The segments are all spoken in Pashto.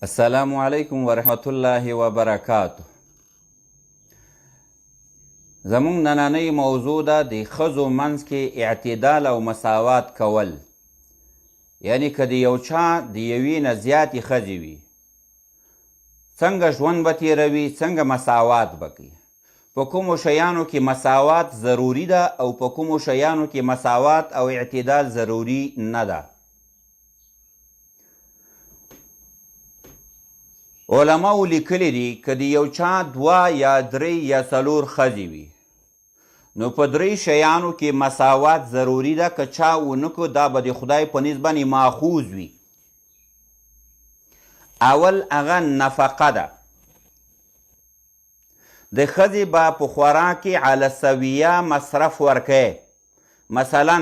السلام علیکم ورحمت الله وبرکاته. زمونږ نننۍ موضوع ده د ښځو منځ کې اعتدال او مساوات کول، یعنی که د یو چا د یوې نه زیاتې ښځې وي څنګه ژوند به تیروي، څنګه مساوات به کوي. په کومو شیانو کې مساوات ضروري ده او په کومو شیانو کې مساوات او اعتدال ضروري نه ده. علماو لیکلی دي که د یو چا 2 یا 3 یا 4 ښځې وي نو په 3 شیانو کې مساوات ضروري ده. که چا ونه کو دا به د خدای په نسبت باندې ماخوذ وي. اول هغه نفقه ده. د ښځې به په خوراک کې علی سویه مصرف ورکوي. مثلا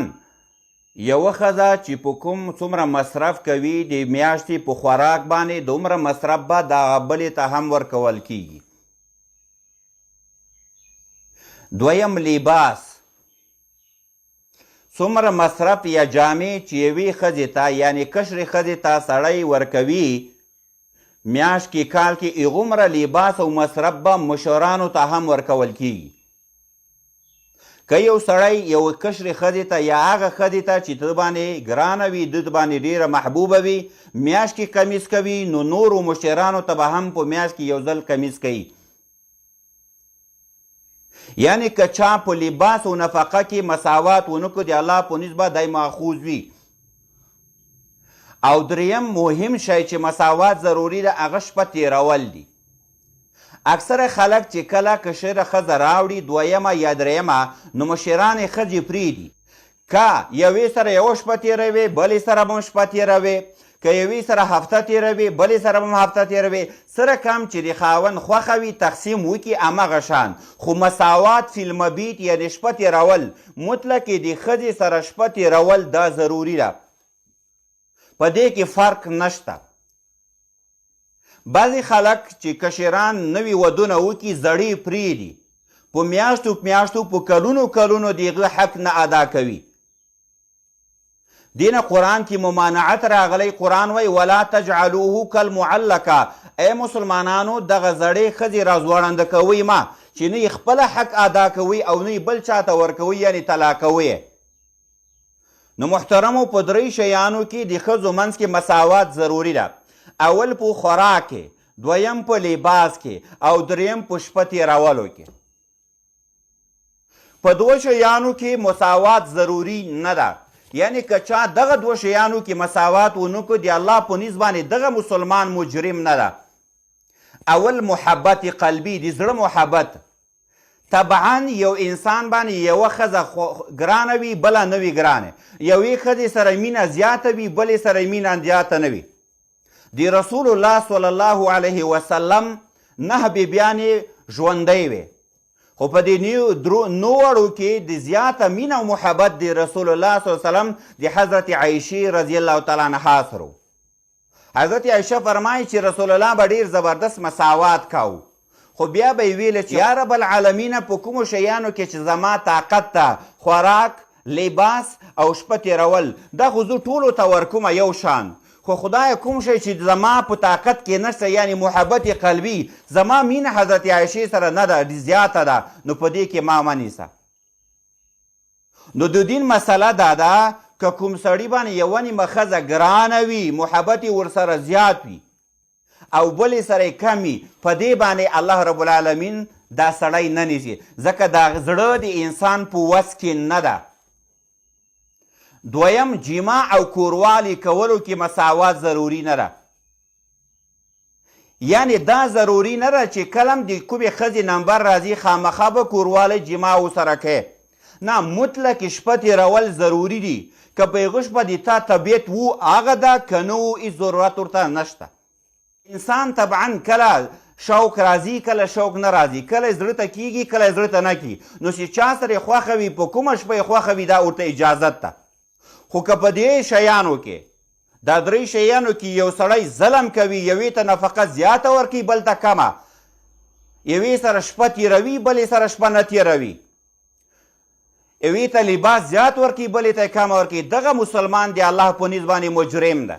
یوه ښځه چې په کوم څومره مصرف کوي د میاشتې په خوراک باندې دومره مصرف به دغه بلې ته هم ورکول کیږي. دویم لباس. څومره مصرف یا جامې چې یوې ښځې ته یعنی کشرې ښځې ته سړی ورکوي میاشت کې کال کې هغومره لباس او مصرف به مشرانو ته هم ورکول کیږي. که یو سړی یو کشرې ښځې ته یا هغه ښځې ته چې ده باندې ګرانه وي، ده باندې ډېره محبوبه وي، میاشت کې کمیس کوي، نو نورو مشرانو ته به هم په میاشت کې یو ځل کمیس کوي. یعنی که چا په لباس او نفقه کې مساوات ونه کړو د الله په نسبت دی ماخوذ وي. او دریم مهم شی چې مساوات ضروري ده هغه شپه تیرول دي. اکثره خلک چې کله کشره ښځه راوړي دویمه یا دریمه نو مشرانې ښځې پرېږدي. که یوې سره یوه شپه تېروي بلې سره به هم شپه تېروي، که یوې سره هفته تېروي بلې سره به هم هفته تېروي. سره کم چې د خاوند خوښه وي تقسیم وکړي همغه شان. خو مساوات فی المبیت یعنې شپه تېرول مطلق د ښځې سره شپه تېرول دا ضروري ده. په دې کې فرق نشته. بعضې خلک چې کشران نوي ودونه وکړي زړې پرېږدي، په میاشتو میاشتو په کلونو کلونو د هغه حق نه ادا کوي. دې نه قرآن کې ممانعت راغلی. قرآن وایي ولا تجعلوه کالمعلقه. ای مسلمانانو دغه زړې ښځې راځوړنده کوئ ما چې نه یې خپله حق ادا کوئ او نه یې بل چاته ورکوئ یعنې طلاقوئ. نو محترمو په 3 شیانو کې د ښځو منځ کې مساوات ضروري ده. اول په خوراک کې، دویم په لباس کې او دریم په شپه تېرولو کې. په 2 شیانو کې مساوات ضروري نه ده. یعنی که چا دغه 2 شیانو کې مساوات ونه کړو د الله په نسبت باندې دغه مسلمان مجرم نه ده. اول محبت قلبي، د زړه محبت. طبعا یو انسان باندې یوه ښځه ګرانه وي بله نه وي ګرانه، یوې ښځې سره مینه زیاته وي بلې سره مینه زیاته نه وي. د رسول الله صلی الله علیه وسلم 9 بیبیانې ژوندۍ وې، خو په دې 9 کې د زیاته مینه او محبت د رسول الله صلی الله علیه وسلم د حضرت عایشې رضی الله تعالی عنها سره و. حضرت عایشه فرمایي چې رسول الله به ډېر زبردست مساوات کاوه، خو بیا به یې ویله چې یا رب العالمینه په کومو شیانو کې چې زما طاقت ته خوراک، لباس او شپه تېرول دا خو زه ټولو ته ورکومه یو شان، خو خدای کوم شی چې زما په طاقت کې نشته یعنی محبت قلبي، زما مینه حضرت عایشې سره نه ده زیاته ده، نو په دې کې ما مه نیسه. نو د دین مسله دا ده که کوم سړي باندې یوه نیمه ښځه ګرانه وي محبت یې ورسره زیات وي او بلې سره یې کم وي، په دې باندې الله رب العالمین دا سړی نه نیسي، ځکه دا زړه د انسان په وس کې نه ده. دویم جماع او کوروالی کولو کې مساوات ضروري نه ده. یعنی دا ضروري نه ده چې کلم د کومې ښځې نمبر راځي خامخا به کوروالی جماع ورسره کوي. نه، مطلق شپه تېرول ضروري دي. که په هغه شپه د تا طبیعت و هغه ده، که نه و هېڅ ضرورت ورته نشته. انسان طبعا کله شوق راځي کله شوق نه راځي، کله زړه ته کېږي کله زړه ته نه کېږي. نو چې چا سره یې خوښه وي په کومه شپه یې خوښه وي دا ورته اجازت ده. خو که په دې شیانو کې دا 3 شیانو کې یو سړی ظلم کوي، یوې ته نفقه زیاته ورکوي بل ته کمه، یوې سره شپه تېروي بلې سره شپه نه تېروي، یوې ته لباس زیات ورکوي بلې ته کمه ورکوي، دغه مسلمان د الله په نسبت باندې مجرم ده.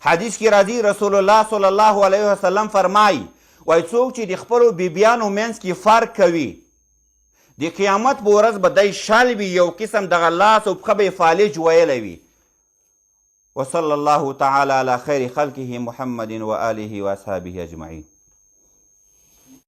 حدیث کې راځي رسول الله صلی الله علیه وسلم فرمایي وایي څوک چې د خپلو بیبیانو منځ کې فرق کوي د قیامت په ورځ به دی شل وي یو قسم دغه لاس او پښه به یې فالج ویلی وي. وصلی الله تعالی علی خیر خلقه محمد و آله و اصحابه اجمعین.